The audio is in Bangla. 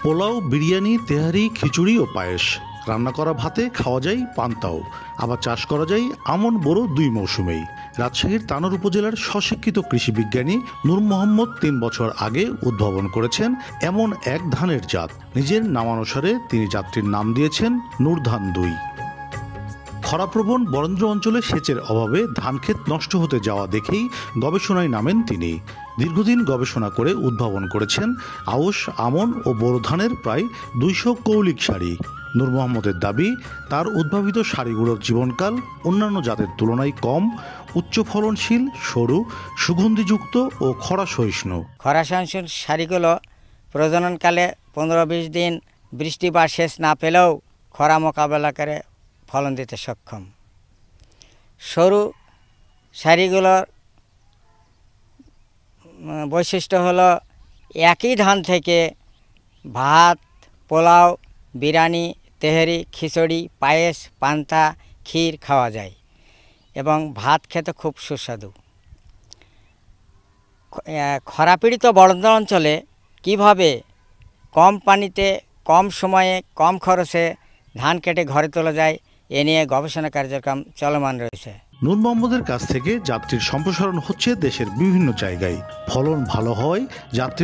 পোলাও, বিরিয়ানি, তেহারি, খিচুড়ি ও পায়েস। রান্না করা ভাতে খাওয়া যায় পান্তাও। আবার চাষ করা যায় আমন বোরো ২ মৌসুমেই। রাজশাহীর তানোর উপজেলার স্বশিক্ষিত কৃষি বিজ্ঞানী নূর মোহাম্মদ ৩ বছর আগে উদ্ভাবন করেছেন এমন এক ধানের জাত। নিজের নামানুসারে তিনি জাতটির নাম দিয়েছেন নূর ধান ২। খরাপ্রবণ বরেন্দ্র অঞ্চলে সেচের অভাবে ধানক্ষেত নষ্ট হতে যাওয়া দেখেই গবেষণায় নামেন তিনি। দীর্ঘদিন গবেষণা করে উদ্ভাবন করেছেন আউশ, আমন ও বোরো ধানের প্রায় ২০০ কৌলিক সারি। নূর মোহাম্মদের দাবি, তার উদ্ভাবিত সারিগুলোর জীবনকাল অন্যান্য জাতের তুলনায় কম, উচ্চ ফলনশীল, সরু, সুগন্ধিযুক্ত ও খরা সহিষ্ণু। খরা সহিষ্ণু সারিগুলো প্রজননকালে ১৫-২০ দিন বৃষ্টি বা সেচ না পেলেও খরা মোকাবেলা করে ফলন দিতে সক্ষম। সরু সারিগুলোর বৈশিষ্ট্য হলো একই ধান থেকে ভাত, পোলাও, বিরিয়ানি, তেহারি, খিচুড়ি, পায়েস, পান্তা, ক্ষীর খাওয়া যায় এবং ভাত খেতে খুব সুস্বাদু। খরাপীড়িত বরেন্দ্র অঞ্চলে কীভাবে কম পানিতে, কম সময়ে, কম খরচে ধান কেটে ঘরে তোলা যায় এ নিয়ে গবেষণা কার্যক্রম চলমান রয়েছে। নূর মোহাম্মদের কাছ থেকে জাতটির সম্প্রসারণ হচ্ছে দেশের বিভিন্ন জায়গায়। ফলন ভালো হয় জাতটি